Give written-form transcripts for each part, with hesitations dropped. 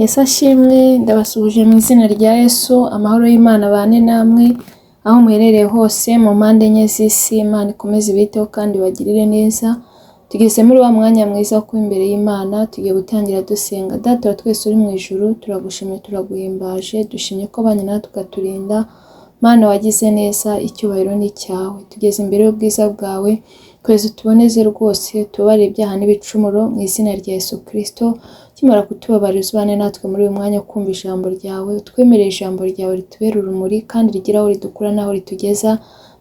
Yesu ashimwe, ndabasuhuje mu izina rya Yesu. Amahoro y'Imana abane namwe aho muherereye hose mu mpande enye z'isi. Imana ikomeze ibiteho kandi bagirire neza. Tugeze muri wa mwanya mwiza wo kuba imbere y'Imana. Tugiye gutangira dusenga. Data wa twese uri mu ijuru, turagushimye turaguhimbaje, dushimye ko banye natwe ukaturinda. Mana wagize neza, icyubahiro ni cyawe. Tugeze imbere y'ubwiza bwawe, twese tuboneze rwose, tubabarire ibyaha n'ibicumuro mu izina rya Yesu Kristo. Kimara kutubabarira ubane natwe muri uyu mwanya wo kumva ijambo ryawe, utwemerere ijambo ryawe ritubere urumuri kandi rigira aho ridukura n'aho ritugeza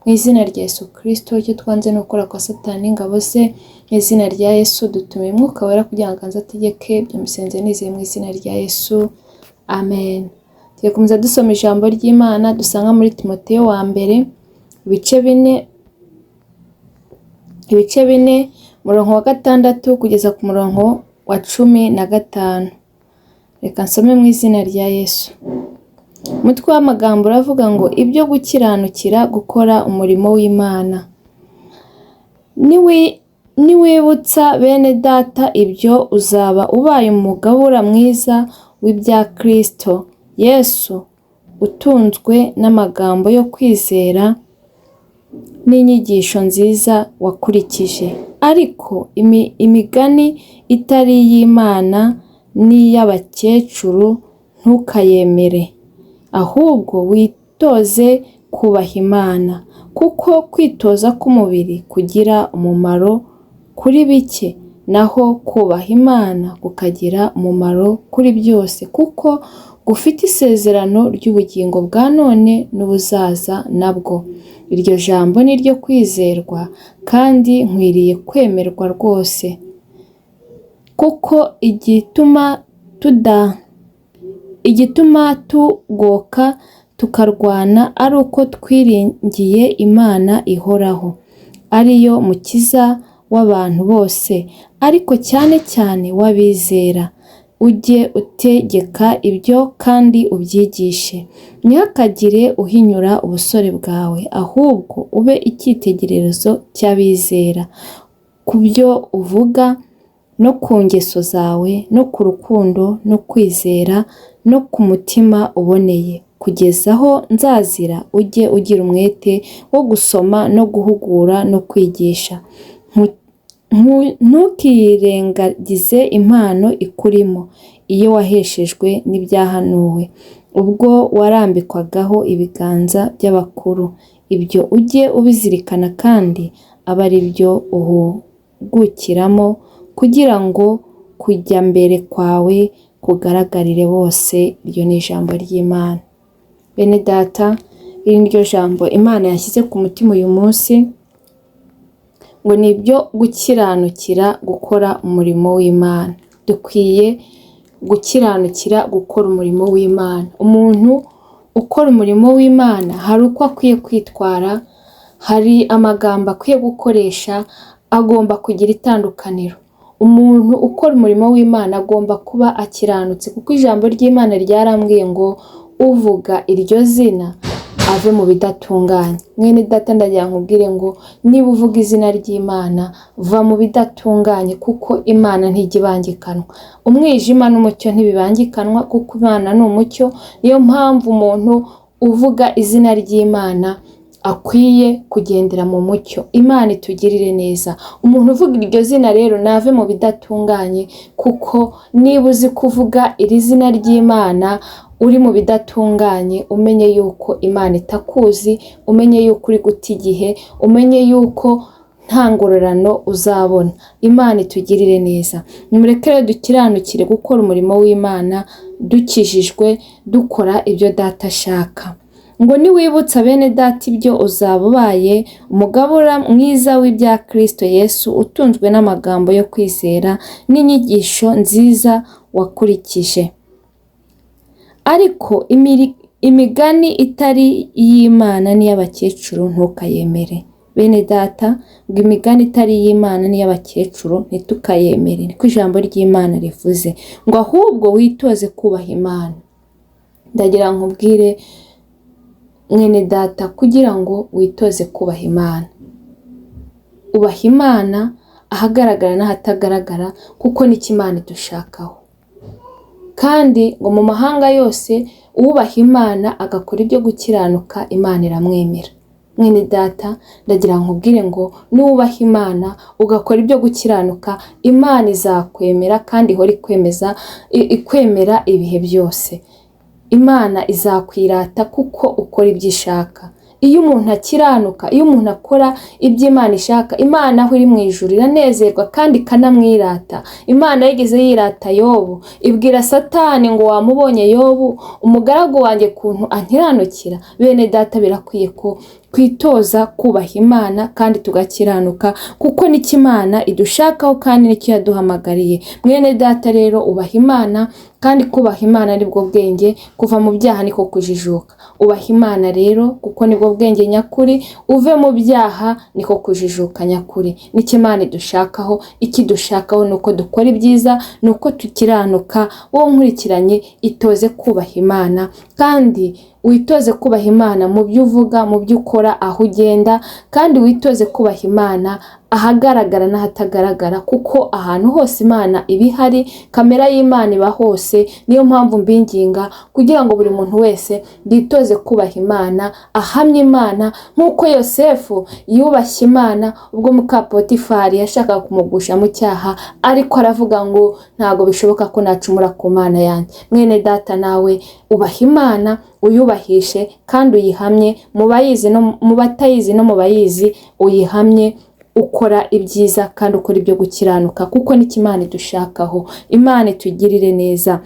mu izina rya Yesu Kristo. Icyo twanze no gukora kwa Satani n'ingabo ze, mu izina rya Yesu dutumiye Mwuka Wera kugira ngo anze ategeke. Byumusenze nizeye mu izina rya Yesu, amen. Tugiye dusoma ijambo ry'Imana dusanga muri Timoteyo wa mbere ibice bine murongo wa 6 kugeza ku murongo wa 15. Reka nsome mu izina rya Yesu. Umutwe w'amagambo uravuga ngo ibyo gukiranukira gukora umurimo w'Imana. Niwibutsa bene data ibyo, uzaba ubaye umugabura mwiza w'ibya Kristo Yesu, utunzwe n'amagambo yo kwizera n'inyigisho nziza wakurikije. Ariko imigani itari iy'Imana n'iy'abakecuru ntukayemere, ahubwo witoze kubaha Imana, kuko kwitoza k'umubiri kugira umumaro kuri bike, naho kubaha Imana kukagira umumaro kuri byose, kuko gufite isezerano ry'ubugingo bwa none n'ubuzaza nabwo. Iryo jambo ni ryo kwizerwa kandi nkwiriye kwemerwa rwose, kuko igituma tugoka tukarwana ari uko twiringiye Imana ihoraho, ariyo mukiza w'abantu bose, ariko cyane cyane w'abizera. Ujye utegeka ibyo kandi ubyigishe. Ntihakagire uhinyura ubusore bwawe, ahubwo ube icyitegererezo cy'abizera ku byo uvuga no ku ngeso zawe no ku rukundo no kwizera no ku mutima uboneye. Kugeza aho nzazira, ujye ugira umwete wo gusoma no guhugura no kwigisha. Ntukirengagize impano ikurimo, iyo waheshejwe n'ibyahanuwe, ubwo warambikwagaho ibiganza by'abakuru. Ibyo ujye ubizirikana kandi abe ari byo uhugukiramo, kugira ngo kujya mbere kwawe kugaragarire bose. Iryo ni ijambo ry'Imana. Bene data, iri ni ryo jambo Imana yashyize ku mutima uyu munsi, ngo ni ibyo gukiranukira gukora umurimo w'Imana. Dukwiye gukiranukira gukora umurimo w'Imana. Umuntu ukora umurimo w'Imana hari uko akwiye kwitwara, hari amagambo akwiye gukoresha, agomba kugira itandukaniro. Umuntu ukora umurimo w'Imana agomba kuba akiranutse, kuko ijambo ry'Imana ryarambwiye ngo uvuga iryo zina ave mu bidatunganye. Mwene data, ndagira nkubwire ngo niba uvuga izina ry'Imana, va mu bidatunganye, kuko Imana ntijya ibangikanwa. Umwijima n'umucyo ntibibangikanwa, kuko Imana ni umucyo. Niyo mpamvu umuntu uvuga izina ry'Imana akwiye kugendera mu mucyo. Imana itugirire neza. Umuntu uvuga iryo zina rero nave mu bidatunganye, kuko niba uzi kuvuga iri zina ry'Imana uri mu bidatunganye, umenye yuko Imana itakuzi, umenye yuko uri guta igihe, umenye yuko nta ngororano uzabona. Imana itugirire neza. Nimureke rero dukiranukire gukora umurimo w'Imana, dukijijwe, dukora ibyo Data ashaka. Ngo niwibutsa bene data ibyo, uzaba ubaye umugabura mwiza w'ibya Kristo Yesu, utunzwe n'amagambo yo kwizera n'inyigisho nziza wakurikije. Ariko imigani itari iy'Imana n'iy'abakecuru ntukayemere. Bene data, ngo imigani itari iy'Imana n'iy'abakecuru ntitukayemere, niko ijambo ry'Imana rivuze. Ngo ahubwo witoze kubaha Imana. Ndagira nkubwire mwene data, kugira ngo witoze kubaha Imana, ubaha Imana ahagaragara n'ahatagaragara, kuko nicyo Imana idushakaho. kandi ngo mu mahanga yose uwubaha Imana agakora ibyo gukiranuka Imana iramwemera. Mwene data, ndagira nkubwire ngo nubaha Imana ugakora ibyo gukiranuka, Imana izakwemera kandi ihora ikwemera ibihe byose. Imana izakwirata kuko ukora ibyo ishaka. Iyo umuntu akiranuka, iyo umuntu akora ibyo Imana ishaka, Imana aho iri mu ijuru iranezerwa kandi ikanamwirata. Imana yigeze yirata Yobu, ibwira Satani ngo wamubonye Yobu, umugaragu wanjye kuntu ankiranukira. Bene data, birakwiye ko twitoza kubaha Imana kandi tugakiranuka, kuko nicyo Imana idushakaho kandi nicyo yaduhamagariye. Mwene data rero, ubaha Imana, kandi kubaha Imana nibwo bwenge, kuva mu byaha niko kujijuka. Ubaha Imana rero kuko nibwo bwenge nyakuri, uve mu byaha niko kujijuka nyakuri. Nicyo Imana idushakaho, ikidushakaho nuko dukora ibyiza, nuko tukiranuka. Wowe nkurikiranye, itoze kubaha Imana, kandi witoze kubaha Imana mu byo uvuga, mu byo ukora, aho ugenda, kandi witoze kubaha Imana ahagaragara n'ahatagaragara, kuko ahantu hose Imana iba ihari, kamera y'Imana iba hose. Niyo mpamvu mbinginga kugira ngo buri muntu wese yitoze kubaha Imana, ahamye Imana nk'uko Yosefu yubashye Imana ubwo muka Potifari yashakaga kumugusha mu cyaha, ariko aravuga ngo ntago bishoboka ko nacumura ku Mana yanjye. Mwene data, nawe ubaha Imana, uyubahishe kandi uyihamye, mu bayizi no mu batayizi no mu bayizi uyihamye, ukora ibyiza kandi ukora ibyo gukiranuka, kuko nicyo Imana idushakaho. Imana itugirire neza.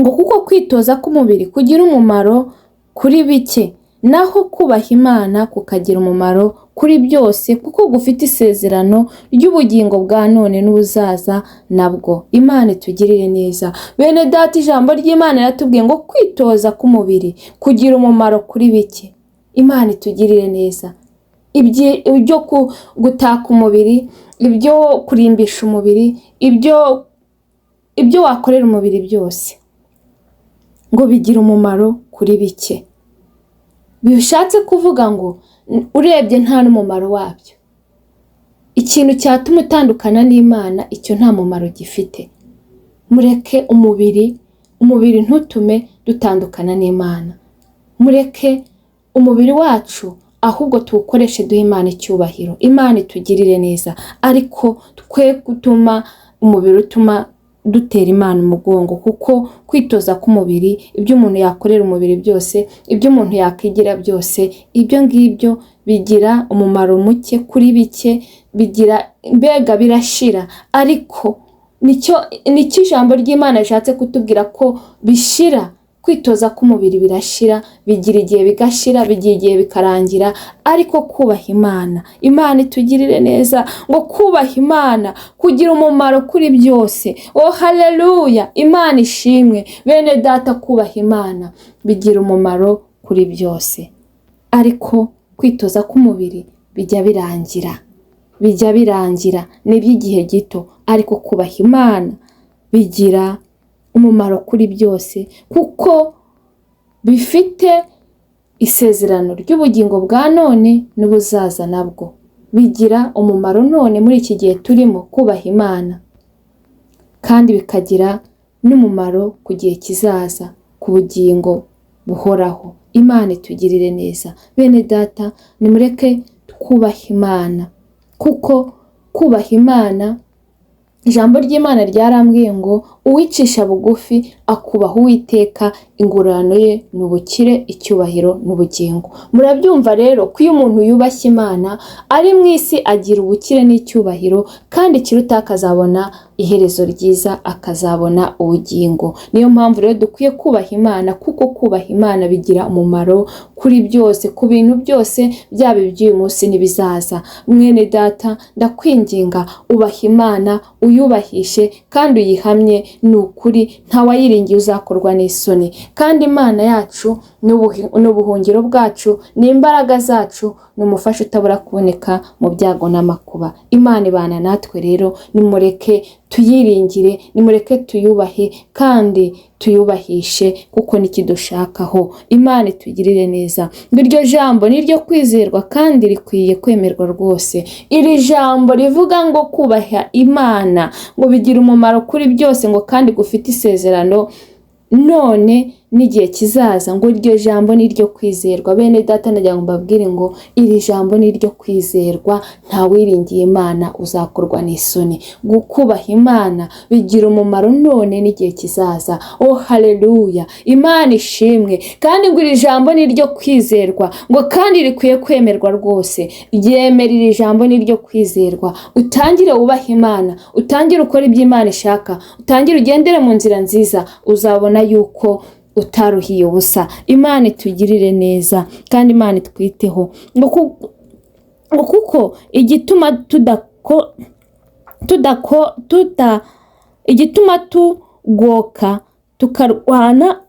Ngo kuko kwitoza k'umubiri kugira umumaro kuri bike, naho kubaha Imana kukagira umumaro kuri byose, kuko gufite isezerano ry'ubugingo bwa none n'ubuzaza nabwo. Imana itugirire neza. Bene data, ijambo ry'Imana riratubwiye ngo kwitoza k'umubiri kugira umumaro kuri bike. Imana itugirire neza. Ibyo gutaka umubiri, ibyo kurimbisha umubiri, ibyo wakorera umubiri byose, ngo bigira umumaro kuri bike. Bishatse kuvuga ngo urebye nta n'umumaro wabyo. Ikintu cyatuma utandukana n'Imana, icyo nta mumaro gifite. Mureke umubiri ntutume dutandukana n'Imana. Mureke umubiri wacu ahubwo tuwukoreshe duha Imana icyubahiro. Imana itugirire neza, ariko twe gutuma umubiri utuma dutera Imana umugongo, kuko kwitoza k'umubiri, ibyo umuntu yakorera umubiri byose, ibyo umuntu yakwigira byose, ibyo ngibyo bigira umumaro muke kuri bike, mbega birashira. Ariko nicyo ijambo ry'Imana rishatse kutubwira ko bishira. Kwitoza k'umubiri birashira, bigira igihe bigashira, bigira igihe bikarangira, ariko kubaha Imana, Imana itugirire neza, ngo kubaha Imana kugira umumaro kuri byose. Oh haleluya, Imana ishimwe. Bene data, kubaha Imana bigira umumaro kuri byose, ariko kwitoza k'umubiri bijya birangira n'iby'igihe gito, ariko kubaha Imana bigira umumaro kuri byose, kuko bifite isezerano ry'ubugingo bwa none n'ubuzaza nabwo. Bigira umumaro none muri iki gihe turimo, kubaha Imana, kandi bikagira n'umumaro ku gihe kizaza, ku bugingo buhoraho. Imana itugirire neza. Bene data, nimureke twubaha Imana, kuko kubaha Imana, ijambo ry'Imana ryarambwiye ngo uwicisha bugufi akubaha Uwiteka, ingororano ye ni ubukire, icyubahiro n'ubugingo. Murabyumva rero ko iyo umuntu yubashye Imana ari mu isi agira ubukire n'icyubahiro, kandi ikiruta akazabona iherezo ryiza, akazabona ubugingo. Niyo mpamvu rero dukwiye kubaha Imana, kuko kubaha Imana bigira umumaro kuri byose, ku bintu byose, byaba iby'uyu munsi n'ibizaza. Mwene data, ndakwinginga ubaha Imana, uyubahishe kandi uyihamye. Ni ukuri ntawayiringiye uzakorwa n'isoni, kandi Imana yacu ni ubuhungiro bwacu, ni imbaraga zacu, ni umufasha utabura kuboneka mu byago n'amakuba. Imana ibana natwe rero, nimureke tuyiringire, nimureke tuyubahe kandi tuyubahishe kuko nikidushakaho. Imana itugirire neza. Iryo jambo ni ryo kwizerwa kandi rikwiye kwemerwa rwose. Iri jambo rivuga ngo kubaha Imana ngo bigira umumaro kuri byose ngo kandi gufite isezerano none n'igihe kizaza, ngo iryo jambo ni ryo kwizerwa. Bene data ndagira ngo mbabwire ngo iri jambo ni ryo kwizerwa. Nta wiringiye Imana uzakorwa n'isoni. Kubaha Imana bigira umumaro none n'igihe kizaza. Oh haleluya, Imana ishimwe. Kandi ngo iri jambo ni ryo kwizerwa ngo kandi rikwiye kwemerwa rwose. Ryemera iri jambo ni ryo kwizerwa, utangire wubaha Imana, utangire ukora ibyo Imana ishaka, utangire ugendere mu nzira nziza, uzabona yuko utaruhiye ubusa. Imana itugirire neza kandi Imana itwiteho, kuko igituma igituma tugoka tukarwana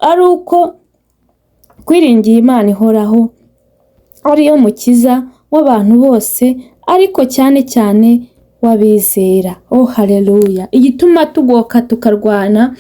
ari uko kwiringiye Imana ihoraho ariyo mukiza w'abantu bose, ariko cyane cyane wabizera. Oh haleluya. Igituma tugoka tukarwana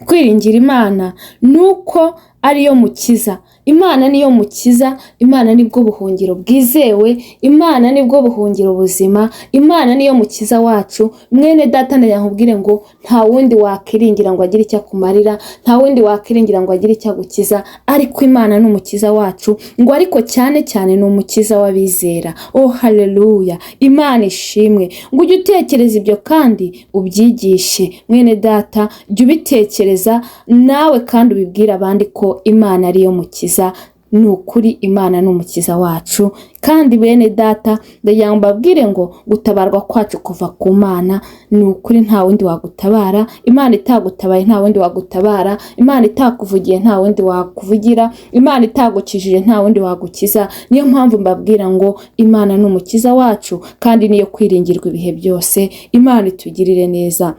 kwiringira Imana nuko ariyo mukiza. Imana niyo mukiza. Imana nibwo buhungiro bwizewe. Imana nibwo buhungiro buzima. Imana niyo mukiza wacu. Mwene data ndayakubwire ngo nta wundi wakiringira ngo agire icyo akumarira, nta wundi wakiringira ngo agire icyo agukiza, ariko Imana ni umukiza wacu, ngo ariko cyane cyane ni umukiza w'abizera. Oh haleluya, Imana ishimwe. Ngo ujye utekereza ibyo kandi ubyigishe. Mwene data jya ubitekereza nawe kandi ubibwira abandi ko Imana ariyo mukiza. Ni ukuri Imana ni umukiza wacu. Kandi bene data ndagira ngo mbabwire ngo gutabarwa kwacu kuva ku Mana. Ni ukuri nta wundi wagutabara. Imana itagutabaye nta wundi wagutabara. Imana itakuvugiye nta wundi wakuvugira. Imana itagukijije nta wundi wagukiza. Niyo mpamvu mbabwira ngo Imana ni umukiza wacu kandi niyo kwiringirwa ibihe byose. Imana itugirire neza.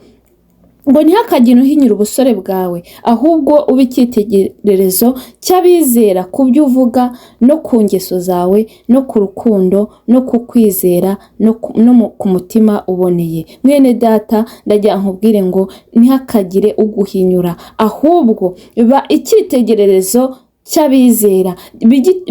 Ngo ntihakagire uhinyura ubusore bwawe, ahubwo ube icyitegererezo cy'abizera ku byo uvuga no ku ngeso zawe no ku rukundo no ku kwizera no ku mutima uboneye. Mwene data ndagira nkubwire ngo ntihakagire uguhinyura, ahubwo ba icyitegererezo cy'abizera,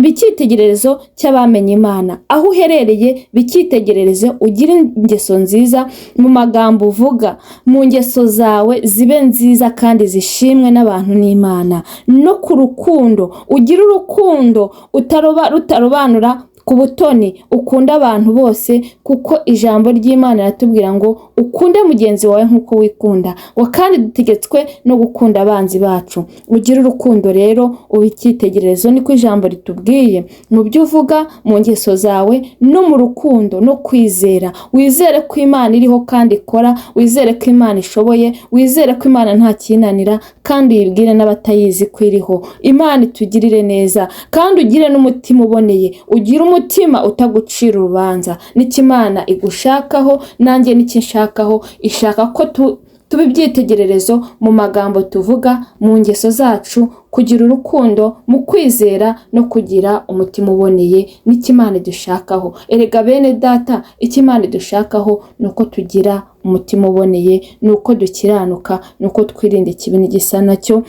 b'icyitegererezo cy'abamenye Imana. Aho uherereye b'icyitegererezo, ugire ingeso nziza mu magambo uvuga, mu ngeso zawe zibe nziza kandi zishimwe n'abantu n'Imana. No ku rukundo, ugire urukundo rutarobanura ku butoni, ukunda abantu bose, kuko ijambo ry'Imana ratubwira ngo ukunde mugenzi wawe nk'uko wikunda. Ngo kandi dutegetswe no gukunda abanzi bacu. Ugire urukundo rero, ubicyitegererezo, niko ijambo ritubwiye. Mu byo uvuga, mu ngeso zawe no mu rukundo no kwizera. Wizere ko Imana iriho kandi ikora, wizere ko Imana ishoboye, wizere ko Imana nta kinanira, kandi yibwire n'abatayizi ko iriho. Imana itugirire neza kandi ugire n'umutima uboneye, ugire umutima utagucira urubanza. N'icyo Imana igushakaho nanjye n'icyo nshakaho, ishaka ko tuba ibyitegererezo mu magambo tuvuga, mu ngeso zacu, kugira urukundo, mu kwizera no kugira umutima uboneye. N'icyo Imana idushakaho. Erega bene data, icyo Imana idushakaho ni uko tugira umutima uboneye, ni uko dukiranuka, ni uko twirinda ikibi n'igisa nacyo,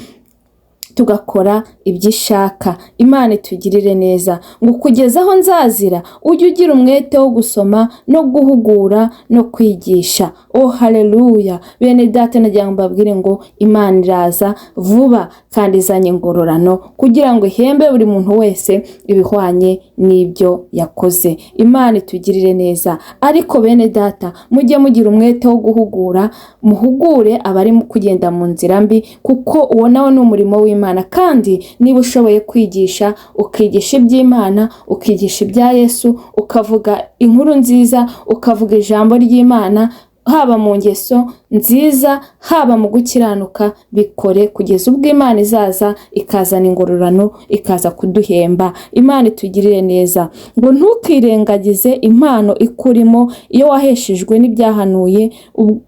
tugakora ibyo ishaka. Imana itugirire neza. Ngo kugeza aho nzazira ujye ugira umwete wo gusoma no guhugura no kwigisha. Oh haleluya. Bene data nagira ngo mbabwire ngo Imana iraza vuba kandi izanye ingororano kugira ngo ihembe buri muntu wese ibihwanye n'ibyo yakoze. Imana itugirire neza. Ariko bene data, mujye mugira umwete wo guhugura, muhugure abari kugenda mu nzira mbi, kuko uwo nawo ni umurimo w'Imana. Kandi niba ushoboye kwigisha, ukigisha iby'Imana, ukigisha ibya Yesu, ukavuga inkuru nziza, ukavuga ijambo ry'Imana, haba mu ngeso nziza, haba mu gukiranuka, bikore kugeza ubwo Imana izaza ikazana ingororano, ikaza kuduhemba. Imana itugirire neza. Ngo ntukirengagize impano ikurimo iyo waheshejwe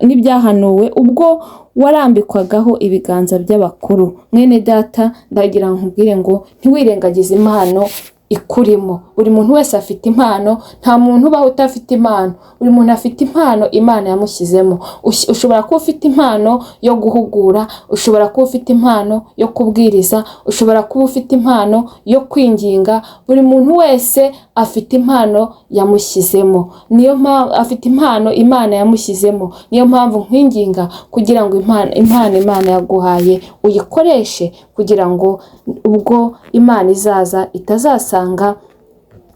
n'ibyahanuwe ubwo warambikwagaho ibiganza by'abakuru. Mwene data ndagira nkubwire ngo ntiwirengagize impano ikurimo. Buri muntu wese afite impano, nta muntu ubaho udafite impano. Buri muntu afite impano Imana yamushyizemo. Ushobora kuba ufite impano yo guhugura, ushobora kuba ufite impano yo kubwiriza, ushobora kuba ufite impano yo kwinginga. Buri muntu wese afite impano yamushyizemo. Niyo mpamvu afite impano Imana yamushyizemo. Niyo mpamvu nkwinginga kugira ngo impano Imana yaguhaye uyikoreshe, kugira ngo ubwo Imana izaza itazasanga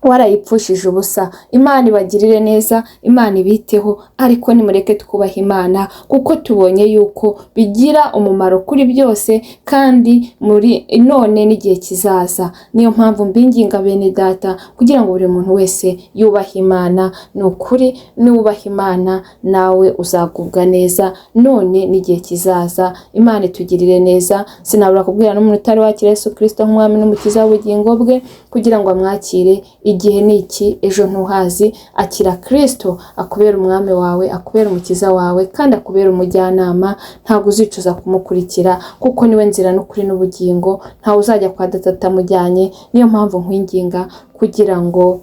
warayipfushije ubusa. Imana ibagirire neza, Imana ibiteho, ariko nimureke twubaha Imana, kuko tubonye yuko bigira umumaro kuri byose, kandi muri none n'igihe kizaza. Niyo mpamvu mbinginga bene data kugira ngo buri muntu wese yubahe Imana. Ni ukuri nubaha Imana nawe uzagubwa neza none n'igihe kizaza. Imana itugirire neza. Sinabura kubwira n'umuntu utari wakira Yesu Kristo nk'umwami n'umukiza w'ubugingo bwe kugira ngo amwakire. Igihe ni iki, ejo ntuhazi. Akira Kristo akubera umwami wawe, akubera umukiza wawe, kandi akubera umujyanama. Ntabwo uzicuza kumukurikira, kuko niwe nzira n'ukuri n'ubugingo. Ntawe uzajya kwa Data atamujyanye. Niyo mpamvu nkwinginga kugira ngo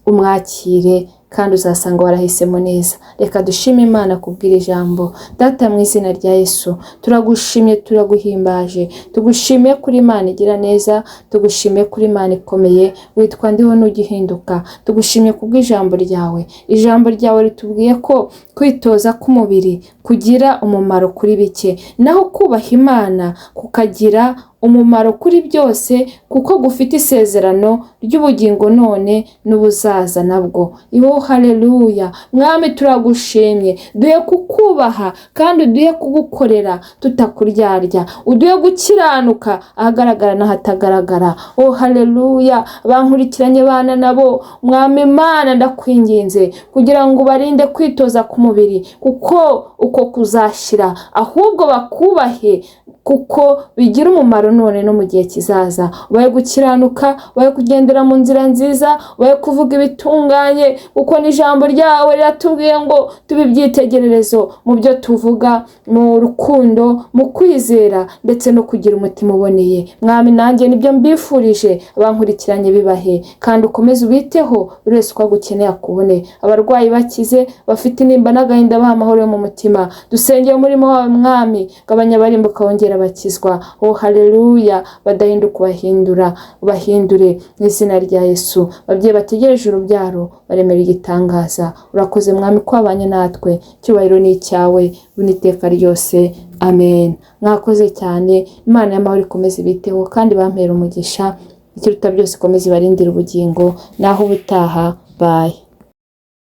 umwakire, kandi uzasanga warahisemo neza. Reka dushime Imana kubwira ijambo. Data, mu izina rya Yesu turagushimye, turaguhimbaje, tugushimiye kuri Imana igira neza, tugushimiye kuri Imana ikomeye, witwa ndiho n'ugihinduka. Tugushimiye kubw'ijambo ryawe. Ijambo ryawe ritubwiye ko kwitoza k'umubiri kugira umumaro kuri bike, naho kubaha Imana kukagira umumaro kuri byose, kuko gufite isezerano ry'ubugingo none n'ubuzaza nabwo. Haleluya. Mwami turagushimye, duhe kukubaha kandi duhe kugukorera tutakuryarya, uduhe gukiranuka ahagaragara n'ahatagaragara. Haleluya. Bankurikiranye bana nabo, Mwami Imana ndakwinginze kugira ngo barinde kwitoza ku mubiri, kuko uko kuzashira, ahubwo bakubahe kuko bigira umumaro none no mu gihe kizaza. Ubaye gukiranuka, ubaye kugendera mu nzira nziza, ubaye kuvuga ibitunganye, kuko n'ijambo ryawe riratubwiye ngo tube ibyitegererezo mu byo tuvuga, mu rukundo, mu kwizera, ndetse no kugira umutima uboneye. Mwami nanjye nibyo mbifurije abankurikiranye bibahe, kandi ukomeze ubiteho buri wese uko agukeneye akubone. Abarwayi bakize, bafite intimba n'agahinda baha amahoro yo mu mutima. Dusengeye umurimo wawe Mwami, gabanya abarimbuka wongera bakizwa. Haleluya. Badahinduka ubahindure mu izina rya Yesu. Babyeyi bategereje urubyaro baremera igitangaza. Urakoze Mwami ko wabanye natwe, icyubahiro ni icyawe n'iteka ryose. Amen. Mwakoze cyane. Imana y'amahoro ikomeze ibiteho kandi bampera umugisha, ikiruta byose ikomeze ibarindire ubugingo. Naho ubutaha. Bye.